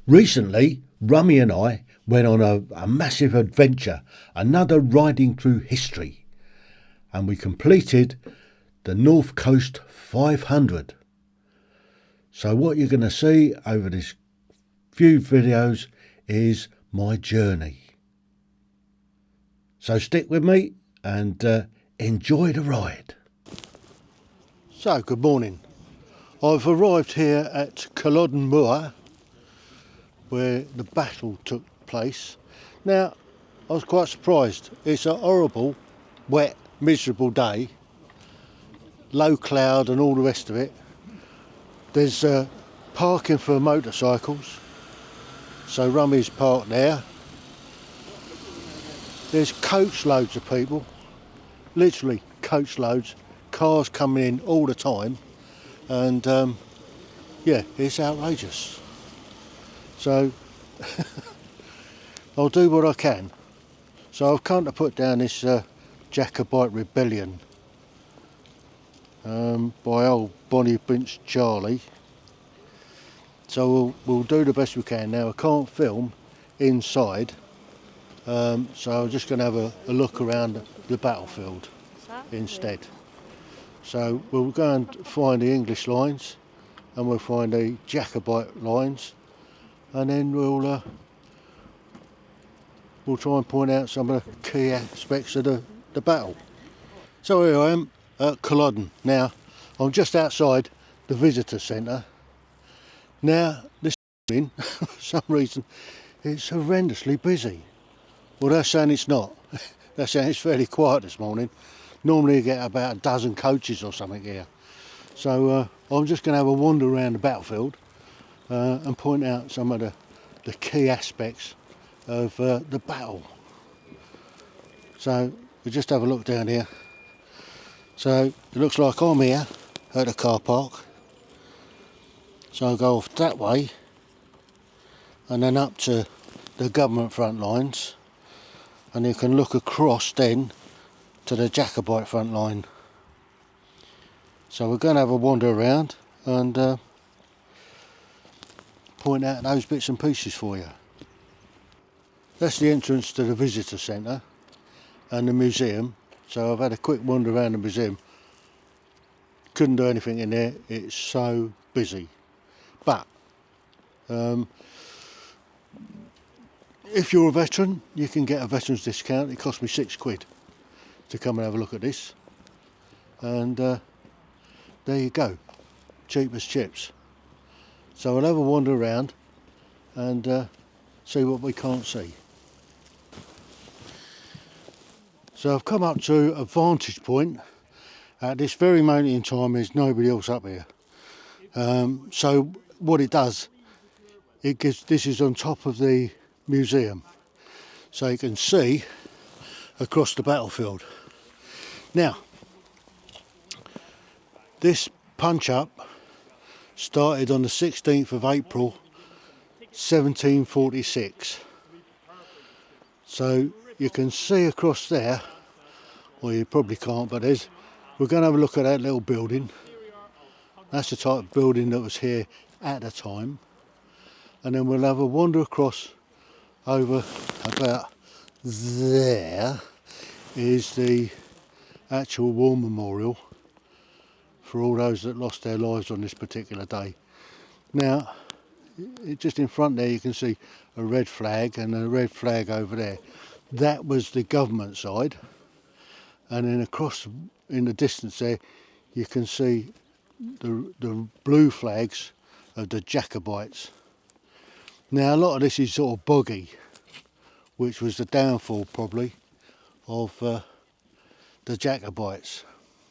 Recently, Rummy and I went on a massive adventure, another riding through history, and we completed the North Coast 500. So what you're going to see over this few videos is my journey. So stick with me and enjoy the ride. So good morning. I've arrived here at Culloden Moor, where the battle took place. Now, I was quite surprised. It's a horrible, wet, miserable day. Low cloud and all the rest of it. There's parking for motorcycles. So Rummy's parked there. There's coach loads of people. Literally coach loads. Cars coming in all the time. And yeah, it's outrageous. So I'll do what I can. So I've come to put down this Jacobite rebellion by old Bonnie Prince Charlie. So we'll do the best we can. Now I can't film inside, so I'm just going to have a look around the battlefield instead. So we'll go and find the English lines, and we'll find the Jacobite lines, and then we'll try and point out some of the key aspects of the battle. So here I am at Culloden. Now I'm just outside the visitor centre. Now this morning, for some reason, it's horrendously busy. Well, they're saying it's not. They're saying it's fairly quiet this morning. Normally you get about a dozen coaches or something here. So I'm just going to have a wander around the battlefield and point out some of the key aspects of the battle. So we just have a look down here. So it looks like I'm here at the car park. So I'll go off that way and then up to the government front lines, and you can look across then to the Jacobite front line. So we're going to have a wander around and point out those bits and pieces for you. That's the entrance to the visitor centre and the museum. So I've had a quick wander around the museum. Couldn't do anything in there, it's so busy. But if you're a veteran, you can get a veteran's discount. It cost me £6 to come and have a look at this. And there you go, cheap as chips. So we'll have a wander around and see what we can't see. So I've come up to a vantage point. At this very moment in time there's nobody else up here. So what it does, this is on top of the museum. So you can see across the battlefield. Now, this punch up started on the 16th of April 1746. So you can see across there, well you probably can't, but we're going to have a look at that little building. That's the type of building that was here at the time. And then we'll have a wander across over about there is the actual war memorial for all those that lost their lives on this particular day. Now, just in front there you can see a red flag and a red flag over there. That was the government side, and then across in the distance there you can see the blue flags of the Jacobites. Now a lot of this is sort of boggy, which was the downfall probably of the Jacobites.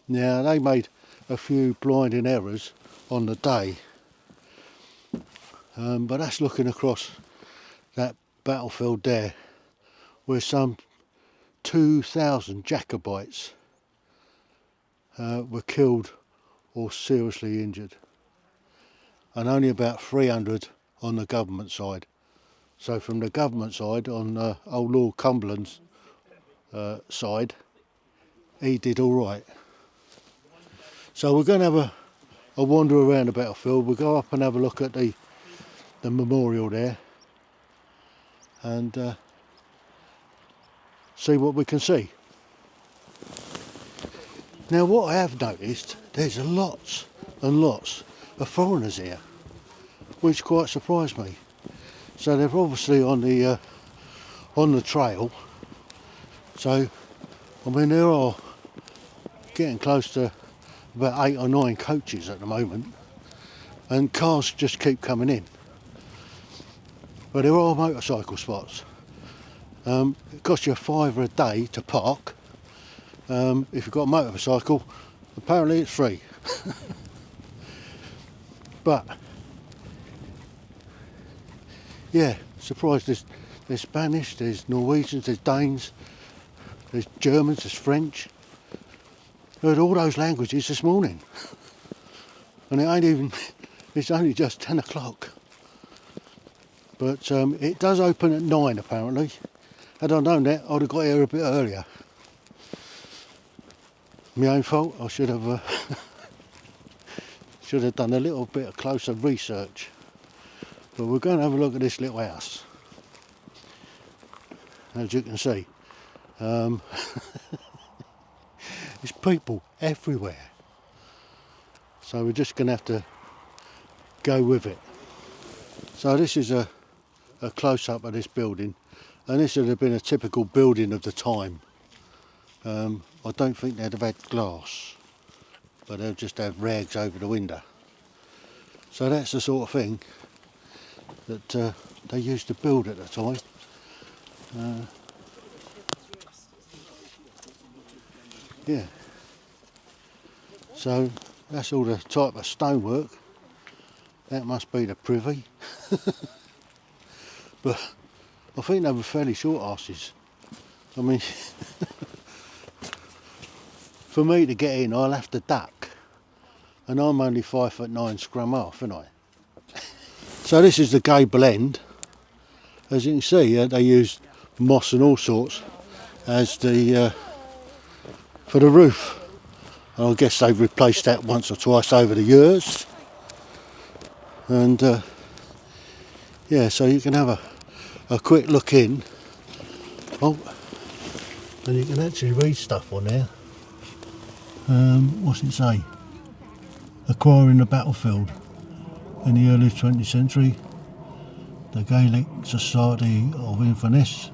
Now they made a few blinding errors on the day, but that's looking across that battlefield there, where some 2,000 Jacobites were killed or seriously injured, and only about 300 on the government side. So from the government side, on old Lord Cumberland's side, he did all right. So we're going to have a wander around the battlefield. We'll go up and have a look at the memorial there, and see what we can see. Now what I have noticed, there's lots and lots of foreigners here, which quite surprised me. So they're obviously on the trail. So I mean there are getting close to about 8 or 9 coaches at the moment, and cars just keep coming in. But there are motorcycle spots. It costs you £5 a day to park. If you've got a motorcycle, apparently it's free. But yeah, surprised there's Spanish, there's Norwegians, there's Danes, there's Germans, there's French. I heard all those languages this morning. And it's only just 10 o'clock. But it does open at 9 apparently. Had I known that, I'd have got here a bit earlier. My own fault. I should have done a little bit of closer research. But we're going to have a look at this little house. As you can see, there's people everywhere. So we're just going to have to go with it. So this is a close-up of this building, and this would have been a typical building of the time. I don't think they'd have had glass, but they'll just have rags over the window. So that's the sort of thing that they used to build at the time. Yeah. So that's all the type of stonework. That must be the privy. But I think they were fairly short asses. I mean, for me to get in, I'll have to duck. And I'm only 5'9" scrum half, aren't I? So this is the gable end. As you can see, they used moss and all sorts as the for the roof. And I guess they've replaced that once or twice over the years. And yeah, so you can have a quick look in. Oh, and you can actually read stuff on there. What's it say? Acquiring the battlefield. In the early 20th century, the Gaelic Society of Inverness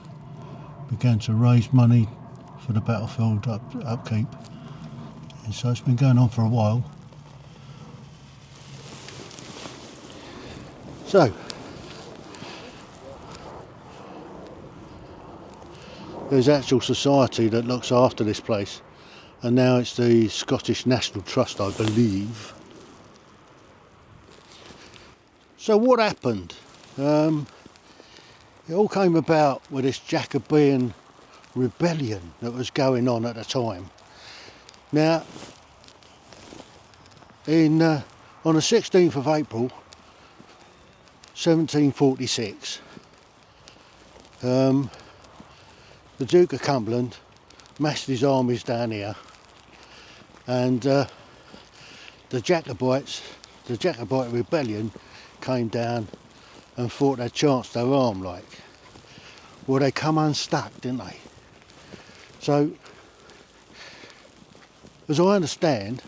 began to raise money for the battlefield upkeep. And so it's been going on for a while. So, there's actual society that looks after this place, and now it's the Scottish National Trust, I believe. So what happened? It all came about with this Jacobean rebellion that was going on at the time. Now, on the 16th of April 1746, the Duke of Cumberland massed his armies down here, and the Jacobite rebellion came down and thought they'd chanced their arm, like. Well, they come unstuck, didn't they? So, as I understand,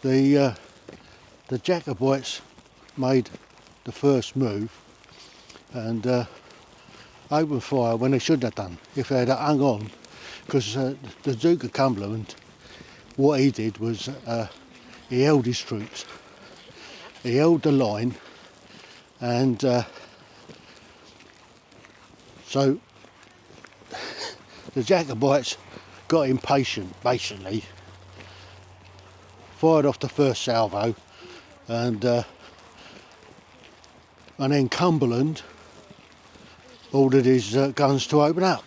the Jacobites made the first move and opened fire when they shouldn't have done, if they had hung on, because the Duke of Cumberland, what he did was he held his troops, he held the line, and so the Jacobites got impatient, basically, fired off the first salvo, and then Cumberland ordered his guns to open up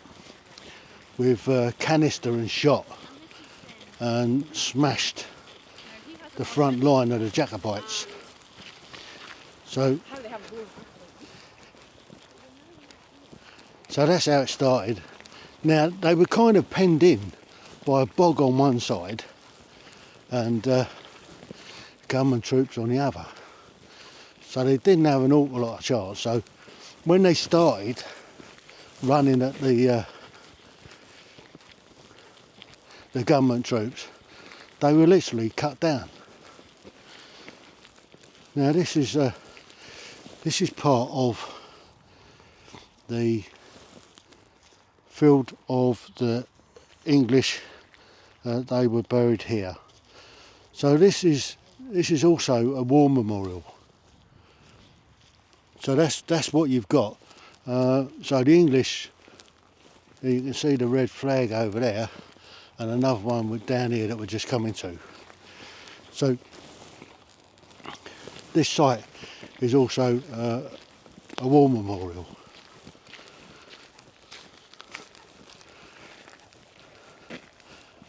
with canister and shot, and smashed the front line of the Jacobites. So that's how it started. Now, they were kind of penned in by a bog on one side and government troops on the other. So they didn't have an awful lot of chance. So when they started, running at the government troops, they were literally cut down. Now this is part of the field of the English. They were buried here. So this is also a war memorial. So that's what you've got. So the English, you can see the red flag over there, and another one down here that we're just coming to. So this site is also a war memorial.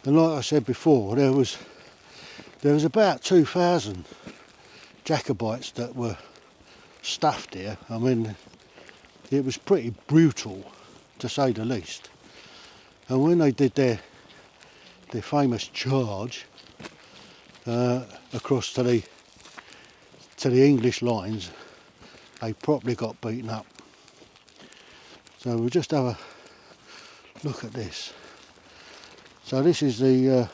And like I said before, there was about 2,000 Jacobites that were stuffed here. I mean, it was pretty brutal, to say the least. And when they did their famous charge across to the English lines, they properly got beaten up. So we'll just have a look at this. So this is the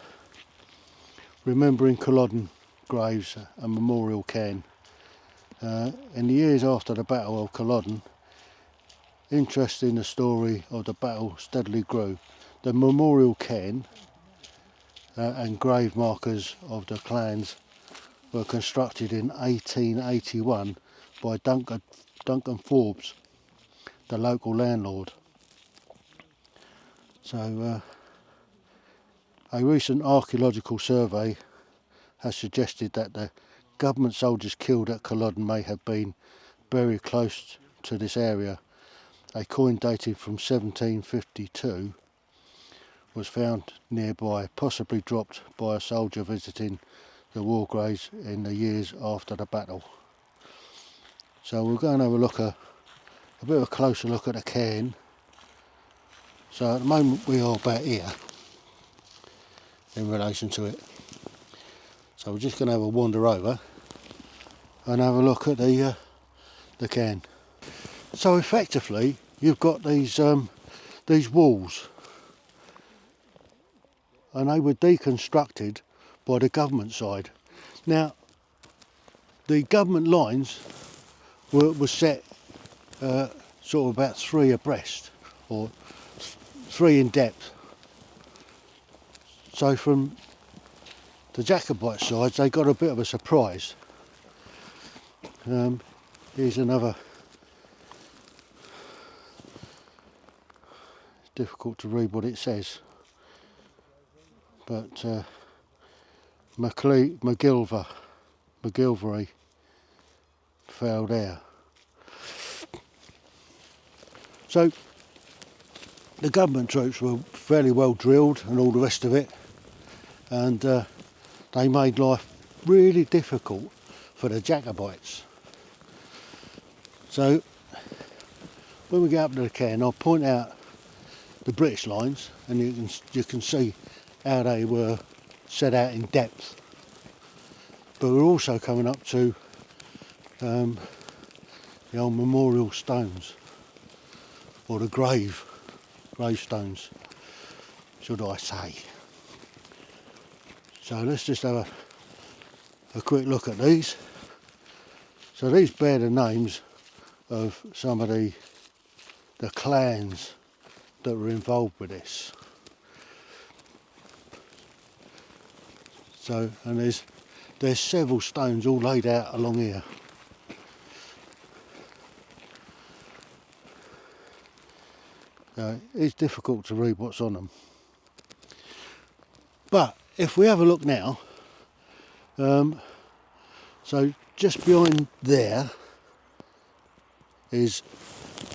Remembering Culloden Graves and Memorial Cairn. In the years after the Battle of Culloden, interest in the story of the battle steadily grew. The memorial cairn and grave markers of the clans were constructed in 1881 by Duncan Forbes, the local landlord. So a recent archaeological survey has suggested that the government soldiers killed at Culloden may have been buried close to this area. A coin dated from 1752 was found nearby, possibly dropped by a soldier visiting the war graves in the years after the battle. So we're going to have a bit of a closer look at the cairn. So at the moment we are about here in relation to it. So we're just going to have a wander over and have a look at the cairn. So effectively you've got these walls, and they were deconstructed by the government side. Now the government lines were set sort of about 3 abreast, or 3 in depth. So from the Jacobite sides they got a bit of a surprise. Here's another. It's difficult to read what it says, but McGilvery fell there. So the government troops were fairly well drilled and all the rest of it, and they made life really difficult for the Jacobites. So when we get up to the cairn, I'll point out the British lines, and you can see how they were set out in depth. But we're also coming up to the old memorial stones, or the gravestones, should I say. So let's just have a quick look at these. So these bear the names of some of the clans that were involved with this. So, and there's several stones all laid out along here. It's difficult to read what's on them. But if we have a look now, so just behind there is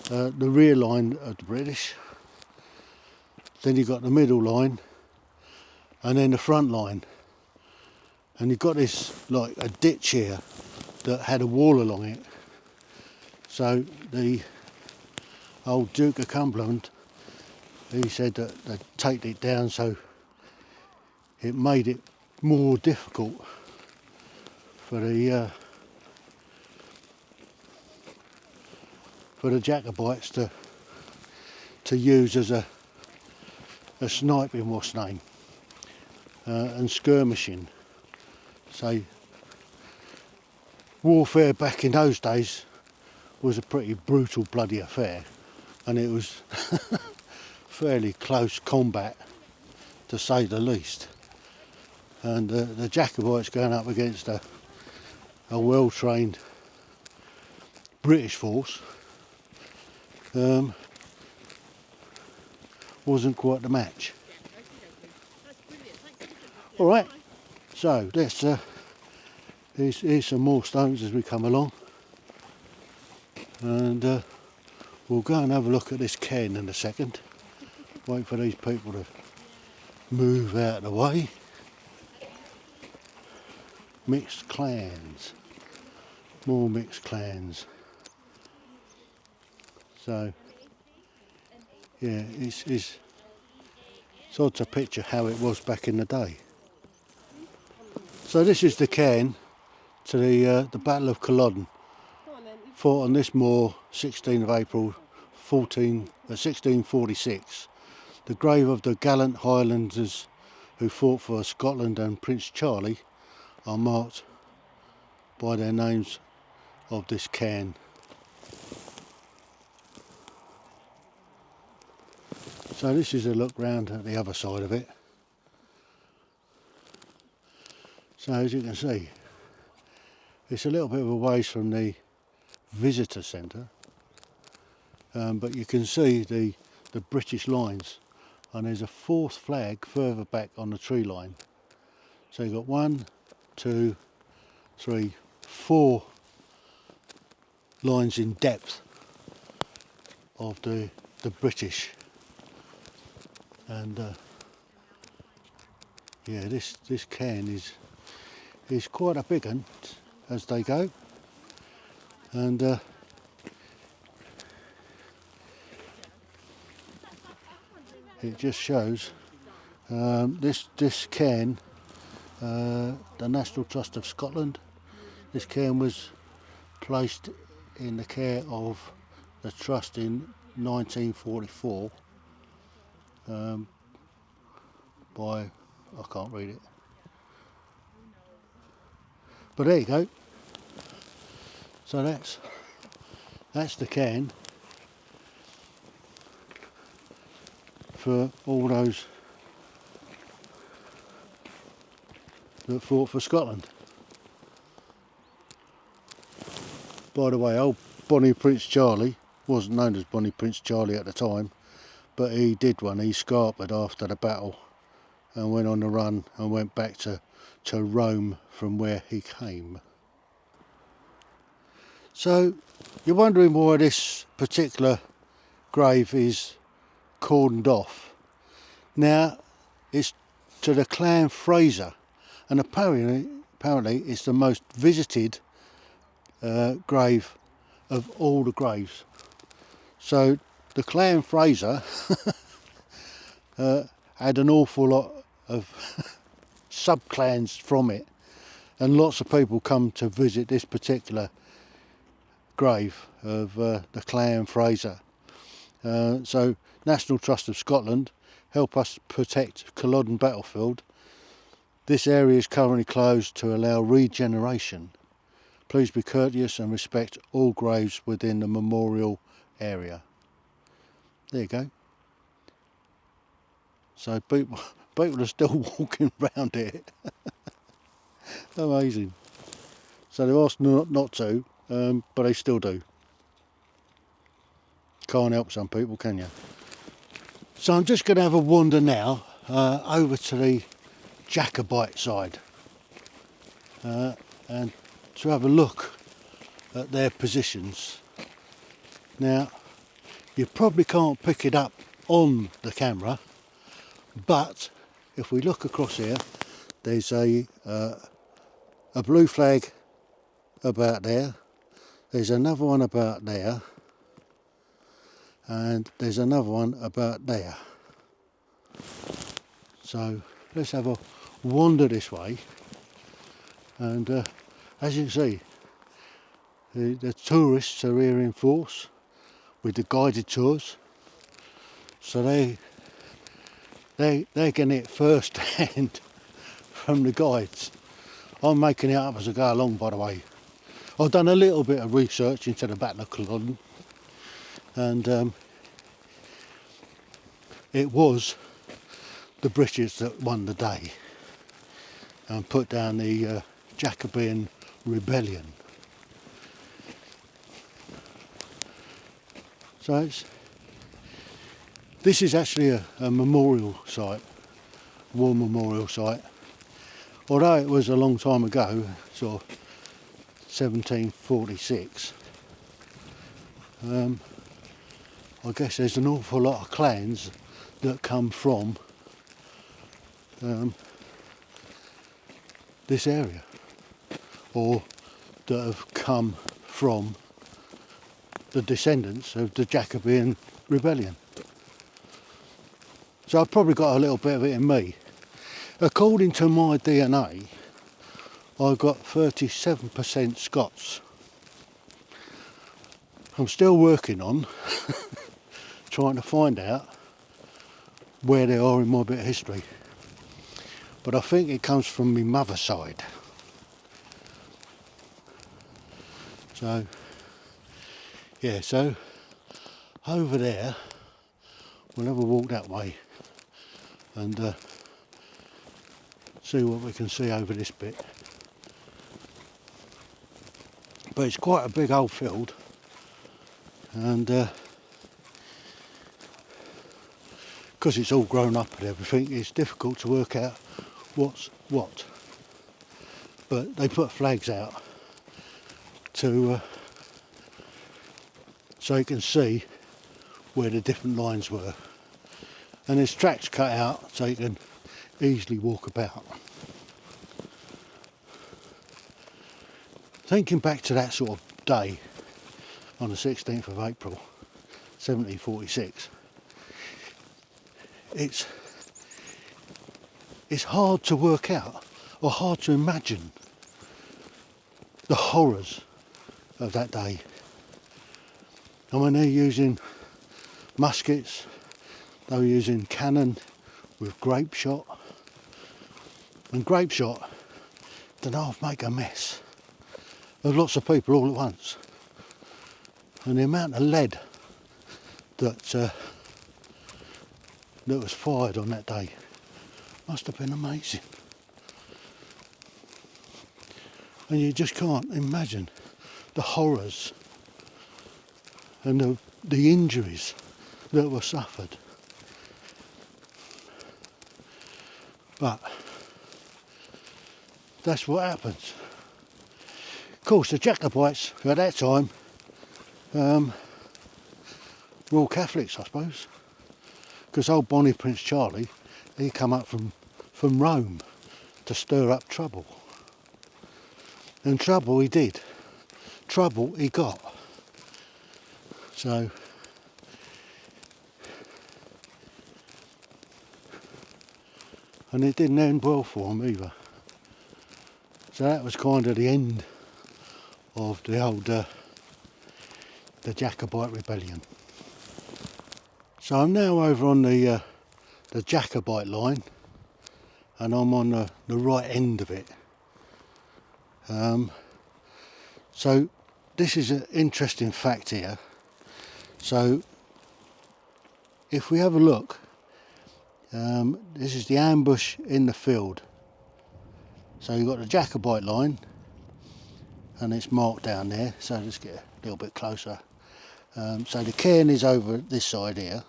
the rear line of the British. Then you've got the middle line, and then the front line. And you've got this like a ditch here that had a wall along it. So the old Duke of Cumberland, he said that they'd take it down so it made it more difficult for the Jacobites to to use as a sniping, what's name, and skirmishing. So warfare back in those days was a pretty brutal bloody affair, and it was fairly close combat to say the least. And the Jacobites going up against a well-trained British force wasn't quite the match. Alright, so let's here's some more stones as we come along, and we'll go and have a look at this cairn in a second. Wait for these people to move out of the way. Mixed clans, more mixed clans. So yeah, it's hard to picture how it was back in the day. So this is the cairn to the Battle of Culloden, fought on this moor 16th of April 1646. The grave of the gallant Highlanders who fought for Scotland and Prince Charlie are marked by their names of this cairn. So this is a look round at the other side of it. So as you can see, it's a little bit of a ways from the visitor centre, but you can see the British lines, and there's a fourth flag further back on the tree line. So you've got 1, 2, 3, 4 lines in depth of the British, and yeah, this cairn is quite a big one as they go, and it just shows this cairn, the National Trust of Scotland. This cairn was placed in the care of the trust in 1944 by, I can't read it, but there you go. So that's the cairn for all those that fought for Scotland. By the way, old Bonnie Prince Charlie wasn't known as Bonnie Prince Charlie at the time, but he did one. He scarpered after the battle and went on the run and went back to Rome from where he came. So you're wondering why this particular grave is cordoned off. Now it's to the Clan Fraser, and apparently it's the most visited grave of all the graves. So the Clan Fraser had an awful lot of sub-clans from it, and lots of people come to visit this particular grave of the Clan Fraser. So National Trust of Scotland help us protect Culloden Battlefield. This area is currently closed to allow regeneration. Please be courteous and respect all graves within the memorial area. There you go. So people are still walking around it. Amazing. So they're asked not to, but they still do. Can't help some people, can you? So I'm just going to have a wander now over to the Jacobite side and to have a look at their positions. Now, you probably can't pick it up on the camera, but if we look across here, there's a blue flag about there, there's another one about there, and there's another one about there. So let's have a wander this way, and as you can see, the tourists are here in force with the guided tours. So they're getting it first hand from the guides. I'm making it up as I go along, by the way. I've done a little bit of research into the Battle of Culloden, and it was the British that won the day and put down the Jacobean rebellion. So this is actually a memorial site, war memorial site. Although it was a long time ago, sort of 1746, I guess there's an awful lot of clans that come from this area, or that have come from the descendants of the Jacobean rebellion. So I've probably got a little bit of it in me. According to my DNA, I've got 37% Scots. I'm still working on trying to find out where they are in my bit of history. But I think it comes from my mother's side. So, yeah, so over there, we'll have a walk that way and see what we can see over this bit. But it's quite a big old field, and because it's all grown up and everything, it's difficult to work out what's what. But they put flags out to so you can see where the different lines were, and there's tracks cut out so you can easily walk about. Thinking back to that sort of day on the 16th of April 1746, it's hard to work out or hard to imagine the horrors of that day. I mean, they're using muskets, they were using cannon with grape shot, and grape shot did not make a mess of lots of people all at once. And the amount of lead that was fired on that day must have been amazing. And you just can't imagine the horrors and the injuries that were suffered. But that's what happens. Of course, the Jacobites at that time were all Catholics, I suppose, because old Bonnie Prince Charlie, he come up from Rome to stir up trouble. And trouble he did. Trouble he got. So, and it didn't end well for him either. So that was kind of the end of the old the Jacobite rebellion. So I'm now over on the Jacobite line, and I'm on the right end of it. So this is an interesting fact here. So if we have a look, this is the ambush in the field. So you've got the Jacobite line, and it's marked down there. So let's get a little bit closer. So the cairn is over this side here.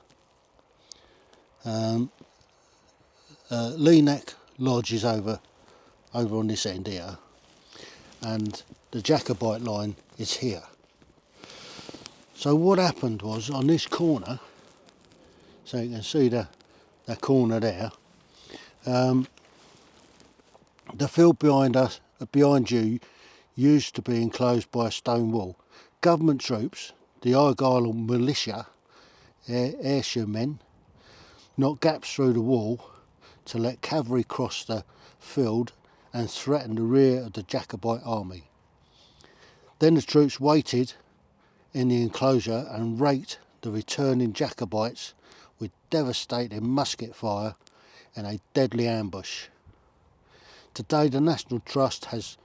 Lee Neck Lodge is over on this end here, and the Jacobite line is here. So what happened was, on this corner, so you can see the corner there, the field behind you used to be enclosed by a stone wall. Government troops, the Argyll militia, Ayrshire knocked gaps through the wall to let cavalry cross the field and threaten the rear of the Jacobite army. Then the troops waited in the enclosure and raked the returning Jacobites with devastating musket fire and a deadly ambush. Today the National Trust has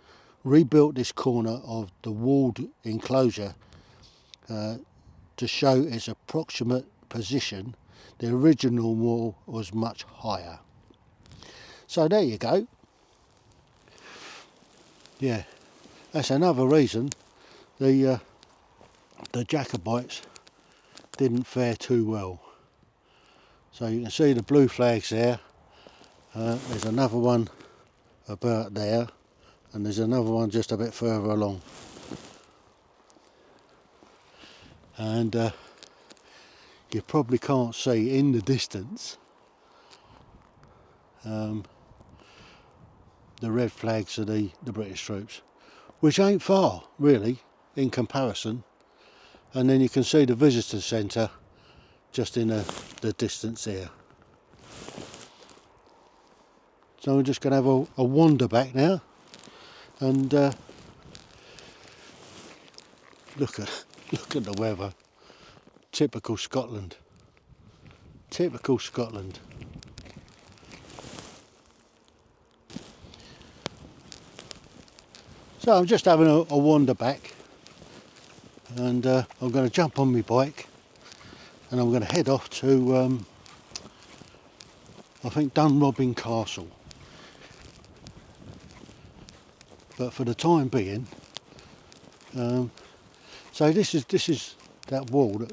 rebuilt this corner of the walled enclosure to show its approximate position. The original wall was much higher. So there you go. Yeah, that's another reason the Jacobites didn't fare too well. So you can see the blue flags there. There's another one about there, and there's another one just a bit further along. And you probably can't see in the distance the red flags of the British troops, which ain't far really in comparison. And then you can see the visitor centre just in the distance there. So we're just going to have a wander back now, and look at the weather. Typical Scotland. Typical Scotland. So I'm just having a wander back, and I'm going to jump on my bike and I'm going to head off to I think Dunrobin Castle. But for the time being, so this is that wall that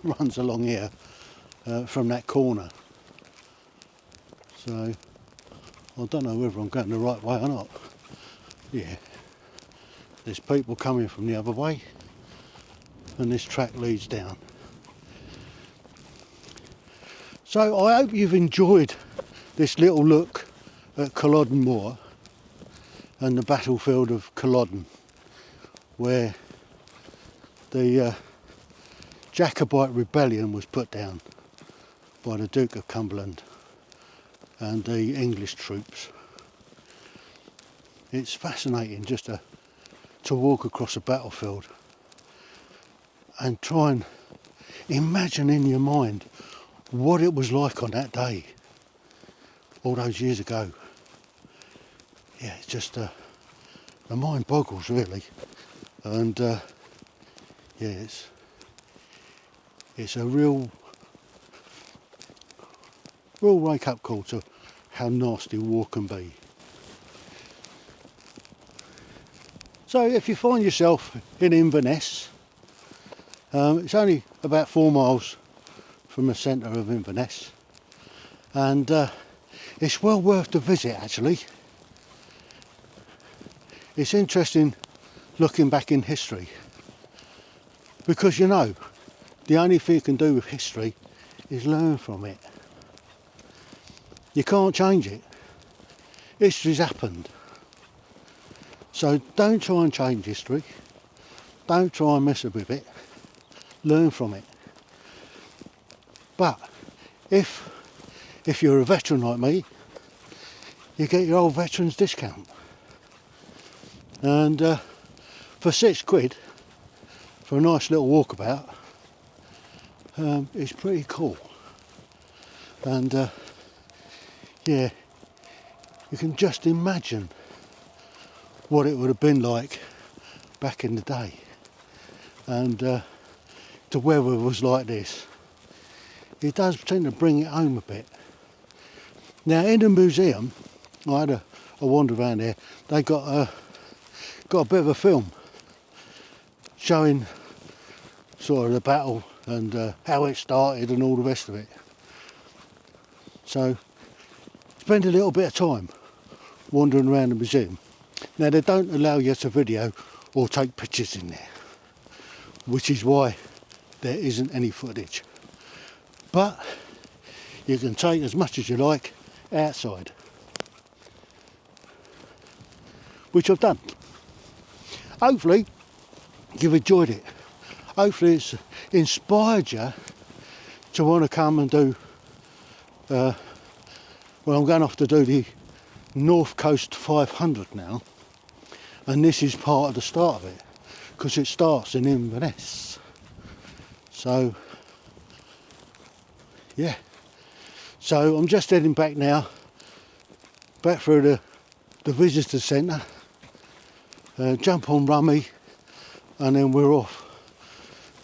runs along here from that corner. So I don't know whether I'm going the right way or not. Yeah, there's people coming from the other way, and this track leads down. So I hope you've enjoyed this little look at Culloden Moor and the battlefield of Culloden, where the Jacobite rebellion was put down by the Duke of Cumberland and the English troops. It's fascinating just to walk across a battlefield and try and imagine in your mind what it was like on that day, all those years ago. Yeah, it's just the mind boggles really, and yeah, it's a real wake up call to how nasty war can be. So if you find yourself in Inverness, it's only about 4 miles from the centre of Inverness, and it's well worth the visit actually. It's interesting looking back in history, because you know, the only thing you can do with history is learn from it. You can't change it. History's happened. So don't try and change history. Don't try and mess with it. Learn from it. But if you're a veteran like me, you get your old veterans discount. And for £6 for a nice little walkabout, it's pretty cool. And yeah, you can just imagine what it would have been like back in the day, and the weather was like this. It does tend to bring it home a bit. Now in the museum, I had a wander around there. They got a bit of a film showing sort of the battle and how it started and all the rest of it. So spend a little bit of time wandering around the museum. Now they don't allow you to video or take pictures in there, which is why there isn't any footage. But you can take as much as you like outside, which I've done. Hopefully you've enjoyed it. Hopefully it's inspired you to want to come and do, well, I'm going off to do the North Coast 500 now, and this is part of the start of it, because it starts in Inverness. So yeah. So I'm just heading back now, back through the visitor centre, jump on Rummy, and then we're off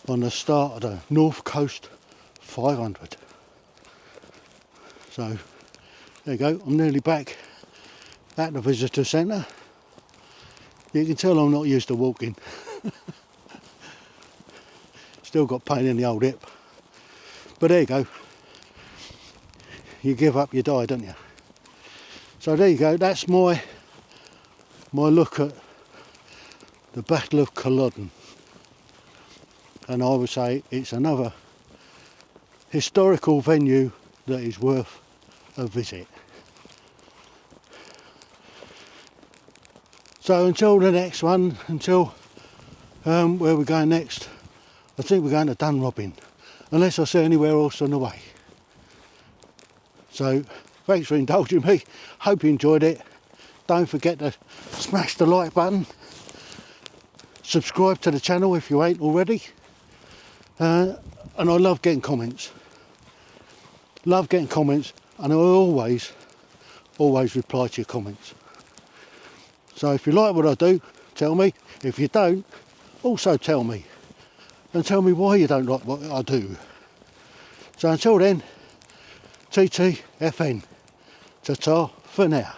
on the start of the North Coast 500. So there you go, I'm nearly back at the visitor centre. You can tell I'm not used to walking. Still got pain in the old hip. But there you go. You give up, you die, don't you? So there you go, that's my look at the Battle of Culloden. And I would say it's another historical venue that is worth a visit. So until the next one, until where we're going next, I think we're going to Dunrobin, unless I see anywhere else on the way. So thanks for indulging me, hope you enjoyed it. Don't forget to smash the like button, subscribe to the channel if you ain't already, and I love getting comments. Love getting comments, and I always reply to your comments. So if you like what I do, tell me. If you don't, also tell me. And tell me why you don't like what I do. So until then, TTFN. Ta-ta for now.